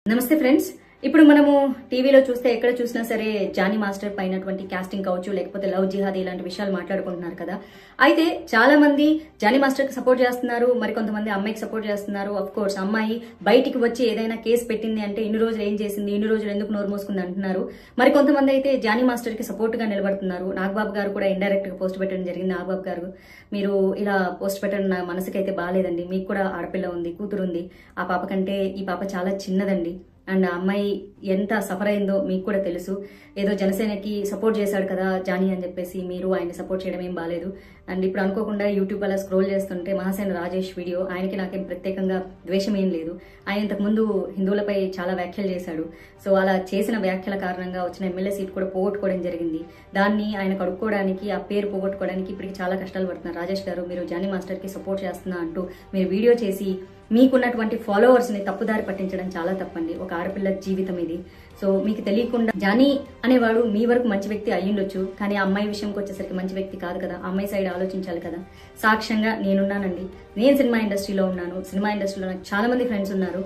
నమస్తే ఫ్రెండ్స్. ఇప్పుడు మనము టీవీలో చూస్తే ఎక్కడ చూసినా సరే జానీ మాస్టర్ పైనటువంటి కాస్టింగ్ కావచ్చు, లేకపోతే లవ్ జిహాద్ ఇలాంటి విషయాలు మాట్లాడుకుంటున్నారు కదా. అయితే చాలా మంది జానీ మాస్టర్ కి సపోర్ట్ చేస్తున్నారు, మరి కొంతమంది అమ్మాయికి సపోర్ట్ చేస్తున్నారు. అఫ్ కోర్స్ అమ్మాయి బయటికి వచ్చి ఏదైనా కేసు పెట్టింది అంటే ఇన్ని రోజులు ఏం చేసింది, ఇన్ని రోజులు ఎందుకు నోరు మోసుకుంది అంటున్నారు. మరి కొంతమంది అయితే జానీ మాస్టర్ కి సపోర్ట్ గా నిలబడుతున్నారు. నాగబాబు గారు కూడా ఇండైరెక్ట్ గా పోస్ట్ పెట్టడం జరిగింది. నాగబాబు గారు, మీరు ఇలా పోస్ట్ పెట్టడం నా మనసుకైతే బాగాలేదండి. మీకు కూడా ఆడపిల్ల ఉంది, కూతురు ఉంది. ఆ పాప కంటే ఈ పాప చాలా చిన్నదండి. అండ్ ఆ అమ్మాయి ఎంత సఫర్ అయిందో మీకు కూడా తెలుసు. ఏదో జనసేనకి సపోర్ట్ చేశాడు కదా జానీ అని చెప్పేసి మీరు ఆయన సపోర్ట్ చేయడం ఏం బాలేదు. అండ్ ఇప్పుడు అనుకోకుండా యూట్యూబ్ అలా స్క్రోల్ చేస్తుంటే మహాసేన రాజేష్ వీడియో, ఆయనకి నాకేం ప్రత్యేకంగా ద్వేషం ఏం లేదు. ఆయన ఇంతకుముందు హిందువులపై చాలా వ్యాఖ్యలు చేశాడు. సో అలా చేసిన వ్యాఖ్యల కారణంగా వచ్చిన ఎమ్మెల్యే సీట్ కూడా పోగొట్టుకోవడం జరిగింది. దాన్ని ఆయన కడుక్కోవడానికి, ఆ పేరు పోగొట్టుకోవడానికి ఇప్పటికి చాలా కష్టాలు పడుతున్నారు. రాజేష్ గారు, మీరు జానీ మాస్టర్ కి సపోర్ట్ చేస్తున్నా అంటూ మీరు వీడియో చేసి మీకున్నటువంటి ఫాలోవర్స్ ని తప్పుదారి పట్టించడం చాలా తప్పండి. ఒక ఆడపిల్ల జీవితం ఇది. సో మీకు తెలియకుండా జానీ అనేవాడు మీ వరకు మంచి వ్యక్తి అయ్యుండొచ్చు, కానీ ఆ అమ్మాయి విషయంకి వచ్చేసరికి మంచి వ్యక్తి కాదు కదా. అమ్మాయి సైడ్ ఆలోచించాలి కదా. సాక్ష్యంగా నేనున్నానండి. నేను సినిమా ఇండస్ట్రీలో ఉన్నాను. సినిమా ఇండస్ట్రీలో నాకు చాలా మంది ఫ్రెండ్స్ ఉన్నారు.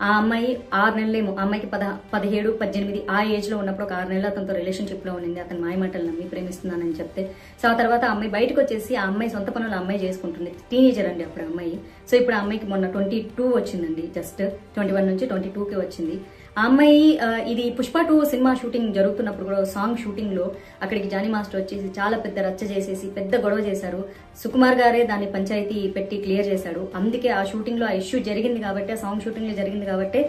ఆ అమ్మాయి 6 నెలలేమో, ఆ అమ్మాయికి 17, 18 ఆ ఏజ్ లో ఉన్నప్పుడు ఒక 6 నెలలు అతనితో రిలేషన్షిప్ లో ఉండింది. అతను మాయమాటలు నమ్మి ప్రేమిస్తున్నానని చెప్తే, సో ఆ తర్వాత ఆ అమ్మాయి బయటకు వచ్చేసి ఆ అమ్మాయి సొంత పనులు అమ్మాయి చేసుకుంటుంది. టీనేజర్ అండి అప్పుడు అమ్మాయి. సో ఇప్పుడు ఆ అమ్మాయికి మొన్న 22 వచ్చిందండి. జస్ట్ 21 నుంచి 22కి వచ్చింది. ఆ అమ్మాయి ఇది పుష్ప 2 సినిమా షూటింగ్ జరుగుతున్నప్పుడు కూడా సాంగ్ షూటింగ్ లో అక్కడికి జానీ మాస్టర్ వచ్చేసి చాలా పెద్ద రచ్చ చేసేసి పెద్ద గొడవ చేశారు. సుకుమార్ గారే దాన్ని పంచాయతీ పెట్టి క్లియర్ చేశాడు. అందుకే ఆ షూటింగ్ లో ఆ ఇష్యూ జరిగింది కాబట్టి, ఆ సాంగ్ షూటింగ్ లో జరిగింది కాబట్టి,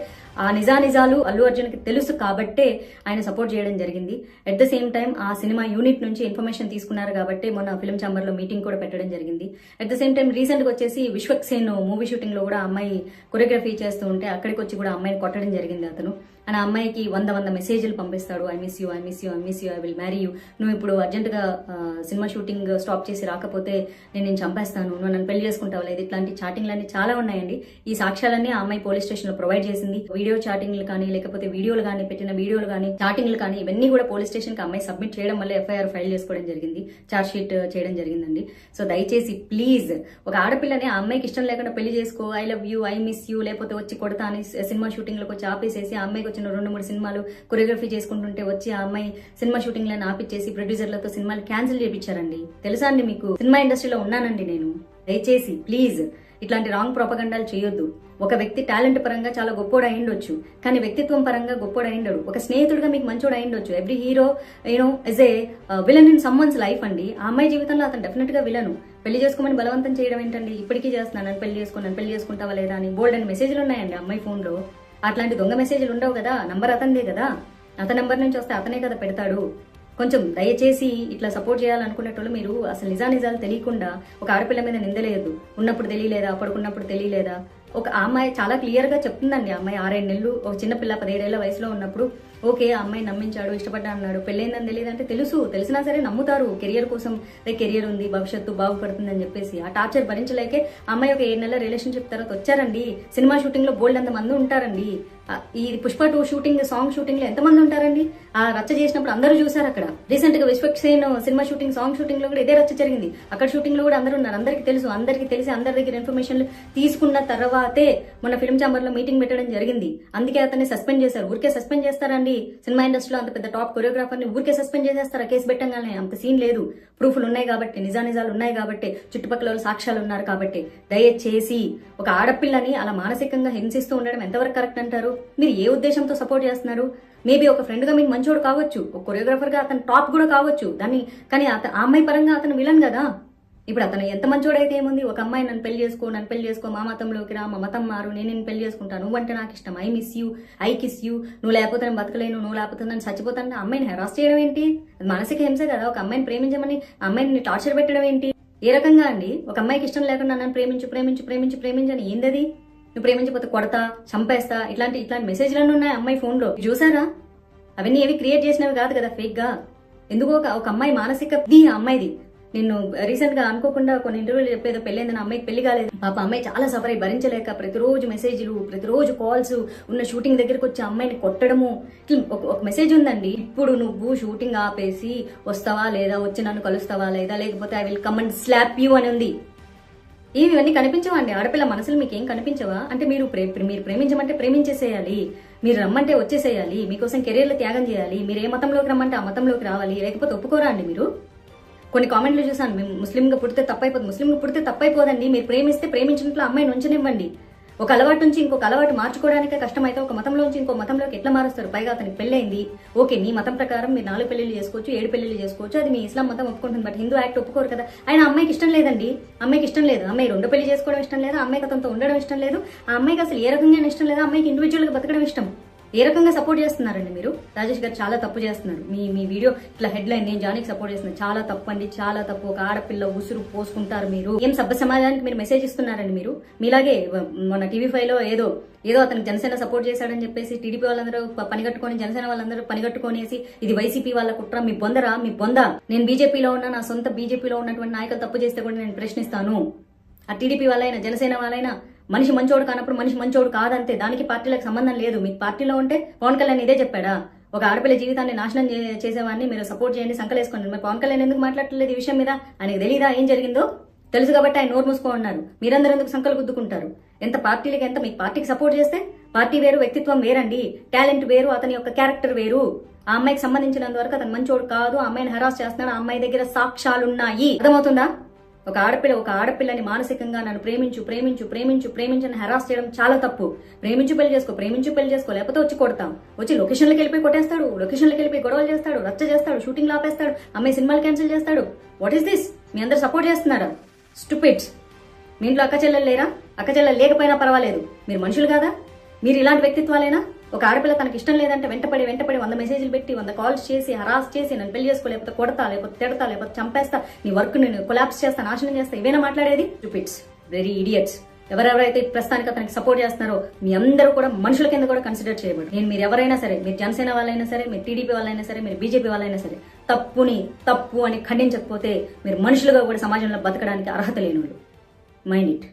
ఆ నిజాలు అల్లు అర్జున్ కి తెలుసు కాబట్టే ఆయన సపోర్ట్ చేయడం జరిగింది. అట్ ద సేమ్ టైం ఆ సినిమా యూనిట్ నుంచి ఇన్ఫర్మేషన్ తీసుకున్నారు కాబట్టి మొన్న ఫిల్మ్ ఛాంబర్ లో మీటింగ్ కూడా పెట్టడం జరిగింది. At the same time recent గా వచ్చేసి విశ్వక్సేన్ మూవీ షూటింగ్ లో కూడా అమ్మాయి కొరియోగ్రఫీ చేస్తూ ఉంటే అక్కడికి వచ్చి కూడా అమ్మాయిని కొట్టడం జరిగింది అతను. అండ్ ఆ అమ్మాయికి 100 మెసేజ్లు పంపిస్తాడు. I miss you, I miss you, I miss you, I will marry you. నువ్వు ఇప్పుడు అర్జెంట్గా సినిమా షూటింగ్ స్టాప్ చేసి రాకపోతే నేను చంపేస్తాను, నువ్వు నన్ను పెళ్లి చేసుకుంటావు లేదు. ఇట్లాంటి చాటింగ్లన్నీ చాలా ఉన్నాయండి. ఈ సాక్ష్యాలన్నీ ఆ అమ్మాయి పోలీస్ స్టేషన్ లో ప్రొవైడ్ చేసింది. వీడియో చాటింగ్లు కానీ, లేకపోతే వీడియోలు కానీ, పెట్టిన వీడియోలు కానీ, చాటింగ్లు కానీ, ఇవన్నీ కూడా పోలీస్ స్టేషన్ కి అమ్మాయి సబ్మిట్ చేయడం వల్ల ఎఫ్ఐఆర్ ఫైల్ చేసుకోవడం జరిగింది. చార్జ్ షీట్ చేయడం జరిగిందండి. సో దయచేసి ప్లీజ్, ఒక ఆడపిల్లని ఆ అమ్మాయికి ఇష్టం లేకుండా పెళ్లి చేసుకో, I love you, I miss you, లేకపోతే వచ్చి కొడతా అని సినిమా షూటింగ్ లోకి వచ్చి ఆపేసేసి, ఆ అమ్మాయికి వచ్చిన 2-3 సినిమాలు కొరియోగ్రఫీ చేసుకుంటుంటే వచ్చి ఆ అమ్మాయి సినిమా షూటింగ్ లను ఆపిచ్చేసి ప్రొడ్యూసర్లతో సినిమాలు క్యాన్సిల్ చేయించారండి. తెలుసా అండి మీకు? సినిమా ఇండస్ట్రీలో ఉన్నానండి నేను. దయచేసి ప్లీజ్ ఇట్లాంటి రాంగ్ ప్రొపగండాలు చేయొద్దు. ఒక వ్యక్తి టాలెంట్ పరంగా చాలా గొప్పోడు అయిండొచ్చు, కానీ వ్యక్తిత్వం పరంగా గొప్పోడు అయిండడు. ఒక స్నేహితుడిగా మీకు మంచోడు అయిండొచ్చు. Every hero is a villain in someone's life అండి. ఆ అమ్మాయి జీవితంలో అతను డెఫినెట్ గా విలను. పెళ్లి చేసుకోమని బలవంతం చేయడం ఏంటండి? ఇప్పటికీ చేస్తున్నాను, పెళ్లి చేసుకుంటావా లేదా అని బోల్డ్ అని మెసేజ్లు ఉన్నాయండి అమ్మాయి ఫోన్ లో. అట్లాంటి దొంగ మెసేజ్లు ఉండవు కదా. నంబర్ అతనిదే కదా, అతని నంబర్ నుంచి వస్తే అతనే కదా పెడతాడు. కొంచెం దయచేసి ఇట్లా సపోర్ట్ చేయాలనుకునేటోళ్ళు మీరు అసలు నిజాలు తెలియకుండా ఒక ఆడపిల్ల మీద నిందలేయద్దు. ఉన్నప్పుడు తెలియలేదా, పడుకున్నప్పుడు తెలియలేదా? ఒక అమ్మాయి చాలా క్లియర్ గా చెప్తుందండి. అమ్మాయి 6 నెలలు ఒక చిన్నపిల్ల 17 ఏళ్ల వయసులో ఉన్నప్పుడు ఓకే ఆ అమ్మాయి నమ్మించాడు, ఇష్టపడ్డా అన్నాడు. పెళ్ళైందని తెలియదంటే తెలిసినా సరే నమ్ముతారు. కెరియర్ కోసం కెరియర్ ఉంది, భవిష్యత్తు బాగుపడుతుంది అని చెప్పేసి ఆ టార్చర్ భరించలేకే అమ్మాయి ఒక 7 నెలల రిలేషన్షిప్ తర్వాత వచ్చారండి. సినిమా షూటింగ్ లో బోల్డ్ అంత మంది ఉంటారండి. ఈ పుష్ప 2 షూటింగ్, సాంగ్ షూటింగ్ లో ఎంతమంది ఉంటారండి? ఆ రచ్చ చేసినప్పుడు అందరూ చూసారు. అక్కడ రీసెంట్ గా Vishwaksen cinema shooting, song shooting లో కూడా ఇదే రచ్చ జరిగింది. అక్కడ షూటింగ్ లో కూడా అందరూ ఉన్నారు. అందరికి తెలుసు, అందరికి తెలిసి అందరి దగ్గర ఇన్ఫర్మేషన్ తీసుకున్న తర్వాతే మొన్న ఫిల్మ్ ఛాంబర్ లో మీటింగ్ పెట్టడం జరిగింది. అందుకే అతన్ని సస్పెండ్ చేశారు. ఊరికే సస్పెండ్ చేస్తారండి? సినిమా ఇండస్ట్రీలో అంత పెద్ద టాప్ కొరియోగ్రాఫర్ ని ఊరికే సస్పెండ్ చేసేస్తారా? కేసు పెట్టంగానే? అంత సీన్ లేదు. ప్రూఫ్లు ఉన్నాయి కాబట్టి, నిజాలు ఉన్నాయి కాబట్టి, చుట్టుపక్కల సాక్ష్యాలు ఉన్నారు కాబట్టి, దయచేసి ఒక ఆడపిల్లని అలా మానసికంగా హింసిస్తూ ఉండడం ఎంతవరకు కరెక్ట్ అంటారు? మీరు ఏ ఉద్దేశంతో సపోర్ట్ చేస్తున్నారు? మేబీ ఒక ఫ్రెండ్ గా మీకు మంచోడు కావచ్చు, ఒక కొరియోగ్రాఫర్ గా అతను టాప్ కూడా కావచ్చు, కానీ ఆ అమ్మాయి పరంగా అతను విలన్ కదా. ఇప్పుడు అతను ఎంత మంచోడైతే ఏముంది? ఒక అమ్మాయి నన్ను పెళ్లి చేసుకో, మా మతంలోకి రా, మా మతం మారు, నేను నిన్ను పెళ్లి చేసుకుంటాను, నువ్వంటే నాకు ఇష్టం, I miss you, I kiss you, నువ్వు లేకపోతే నేను బతకలేను, నువ్వు లేకపోతే నేను చచ్చిపోతాను. అమ్మాయిని హెరాస్ చేయడం ఏంటి? అది మానసిక హింస కదా. ఒక అమ్మాయిని ప్రేమించమని అమ్మాయిని టార్చర్ పెట్టడం ఏంటి? ఏ రకంగా అండి? ఒక అమ్మాయికి ఇష్టం లేకుండా నన్ను ప్రేమించని ఏందది? నువ్వు ప్రేమించకపోతే కొడతా, చంపేస్తా, ఇట్లాంటి మెసేజ్లన్నీ ఉన్నాయి అమ్మాయి ఫోన్ లో. చూసారా? అవన్నీ ఏవి క్రియేట్ చేసినవి కాదు కదా ఫేక్ గా. ఎందుకో ఒక అమ్మాయి మానసిక అమ్మాయిది. నేను రీసెంట్ గా అనుకోకుండా కొన్ని ఇంటర్వ్యూలు చెప్పేదో పెళ్ళైందని అమ్మాయికి పెళ్లి కాలేదు. పాప అమ్మాయి చాలా సఫర్ అయి భరించలేక ప్రతిరోజు మెసేజ్లు, ప్రతిరోజు కాల్స్, ఉన్న షూటింగ్ దగ్గరకు వచ్చి అమ్మాయిని కొట్టడము. ఒక మెసేజ్ ఉందండి, ఇప్పుడు నువ్వు షూటింగ్ ఆపేసి వస్తావా లేదా, వచ్చి నన్ను కలుస్తావా లేదా, లేకపోతే I will come and slab you అని ఉంది. ఇవన్నీ కనిపించవా అండి? ఆడపిల్ల మనసులు మీకేం కనిపించవా? అంటే మీరు ప్రేమించమంటే ప్రేమించేసేయాలి. మీరు రమ్మంటే వచ్చేసేయాలి, మీకోసం కెరీర్లు త్యాగం చేయాలి, మీరు ఏ మతంలోకి రమ్మంటే ఆ మతంలోకి రావాలి, లేకపోతే ఒప్పుకోరా అండి మీరు? కొన్ని కామెంట్లు చూసాను, మేము ముస్లింగా పుడితే తప్పైపోతుంది. ముస్లింగా పుడితే తప్పైపోదండి. మీరు ప్రేమిస్తే ప్రేమించినట్లు అమ్మాయిని ఉంచనివ్వండి. ఒక అలవాటు నుంచి ఇంకొక అలవాటు మార్చుకోవడానికే కష్టమైతే ఒక మతంలో నుంచి ఇంకో మతంలోకి ఎట్లా మారుస్తారు? పైగా అతనికి పెళ్ళైంది, ఓకే, నీ మతం ప్రకారం మీరు 4 పెళ్లిళ్ళు చేసుకోవచ్చు, 7 పెళ్లిళ్ళు చేసుకోవచ్చు, అది మీ ఇస్లాం మతం ఒప్పుకుంటుంది. బట్ హిందూ యాక్ట్ ఒప్పుకోరు కదా. ఆయన అమ్మాయికి ఇష్టం లేదండి, అమ్మాయికి ఇష్టం లేదు, అమ్మాయి 2 పెళ్లి చేసుకోవడం ఇష్టం లేదు, అమ్మాయికి అతనితో ఉండడం ఇష్టం లేదు, ఆ అమ్మాయికి అసలు ఏ రకంగా ఇష్టం లేదు, అమ్మాయికి ఇండివిజువల్ గా బతకడం ఇష్టం. ఏ రకంగా సపోర్ట్ చేస్తున్నారండి మీరు? రాజేష్ గారు చాలా తప్పు చేస్తున్నారు. మీ వీడియో ఇట్లా హెడ్లైన్ నేను జానీకి సపోర్ట్ చేస్తున్నాను, చాలా తప్పు అండి, చాలా తప్పు. ఒక ఆడపిల్ల ఉసురు పోసుకుంటారు మీరు. ఏం సభ్య సమాజానికి మీరు మెసేజ్ ఇస్తున్నారండి మీరు? మీలాగే మన TV5 లో ఏదో అతనికి జనసేన సపోర్ట్ చేశాడని చెప్పేసి టీడీపీ వాళ్ళందరూ పనిగట్టుకొని, జనసేన వాళ్ళందరూ పనిగట్టుకొనేసి ఇది వైసీపీ వాళ్ళ కుట్ర, మీ బొందరా, మీ బొంద. నేను బీజేపీలో ఉన్నా, నా సొంత బీజేపీలో ఉన్నటువంటి నాయకులు తప్పు చేస్తే కూడా నేను ప్రశ్నిస్తాను. ఆ టీడీపీ వాళ్ళైనా జనసేన వాళ్ళైనా మనిషి మంచోడు కానప్పుడు మనిషి మంచోడు కాదంతే. దానికి పార్టీలకు సంబంధం లేదు. మీ పార్టీలో ఉంటే పవన్ కళ్యాణ్ ఇదే చెప్పాడా? ఒక ఆడపిల్ల జీవితాన్ని నాశనం చేసేవాడిని మీరు సపోర్ట్ చేయండి, సంకలేసుకోండి. మరి పవన్ కళ్యాణ్ ఎందుకు మాట్లాడలేదు ఈ విషయం మీద? ఆయనకు తెలీదా ఏం జరిగిందో? తెలుసు కాబట్టి ఆయన నోరు మూసుకో ఉన్నారు. మీరందరూ ఎందుకు సంకలు గుద్దుకుంటారు? ఎంత పార్టీలకి ఎంత మీ పార్టీకి సపోర్ట్ చేస్తే పార్టీ వేరు, వ్యక్తిత్వం వేరండి, టాలెంట్ వేరు, అతని యొక్క క్యారెక్టర్ వేరు. ఆ అమ్మాయికి సంబంధించినంత వరకు అతను మంచోడు కాదు, ఆ అమ్మాయిని హరాస్ చేస్తున్నాడు, ఆ అమ్మాయి దగ్గర సాక్ష్యాలున్నాయి. అర్థమవుతుందా? ఒక ఆడపిల్లని మానసికంగా నన్ను ప్రేమించని హెరాస్ చేయడం చాలా తప్పు. ప్రేమించు పెళ్లి చేసుకో, లేకపోతే వచ్చి కొడతాం. వచ్చి లొకేషన్లకు వెళ్ళిపోయి కొట్టేస్తాడు, లొకేషన్లకు వెళ్ళిపోయి గొడవలు చేస్తాడు, రచ్చ చేస్తాడు, షూటింగ్ ఆపేస్తాడు, అమ్మాయి సినిమాలు క్యాన్సిల్ చేస్తాడు. What is this? మీ అందరు సపోర్ట్ చేస్తున్నారా? స్టూపిడ్స్. మీ ఇంట్లో అక్క చెల్లెలు లేరా? అక్క చెల్లెలు లేకపోయినా పర్వాలేదు, మీరు మనుషులు కాదా? మీరు ఇలాంటి వ్యక్తిత్వాలేనా? ఒక ఆడపిల్ల తనకి ఇష్టం లేదంటే వెంటపడి 100 మెసేజ్లు పెట్టి 100 కాల్స్ చేసి హరాస్ చేసి నన్ను పెళ్లి చేసుకో, లేకపోతే కొడతా, లేకపోతే తిడతా, లేకపోతే చంపేస్తా, నీ వర్క్ నేను కొలాప్స్ చేస్తా, నాశనం చేస్తా, ఇవేనా మాట్లాడేది? Stupids, very idiots. ఎవరెవరైతే ప్రస్తుతానికి అతనికి సపోర్ట్ చేస్తున్నారో మీ అందరూ కూడా మనుషుల కింద కూడా కన్సిడర్ చేయబడు. మీరు ఎవరైనా సరే, మీరు జనసేన వాళ్ళైనా సరే, మీరు టీడీపీ వాళ్ళైనా సరే, మీరు బీజేపీ వాళ్ళైనా సరే, తప్పు అని ఖండించకపోతే మీరు మనుషులుగా కూడా సమాజంలో బతకడానికి అర్హత లేని వాళ్ళు. Mind it.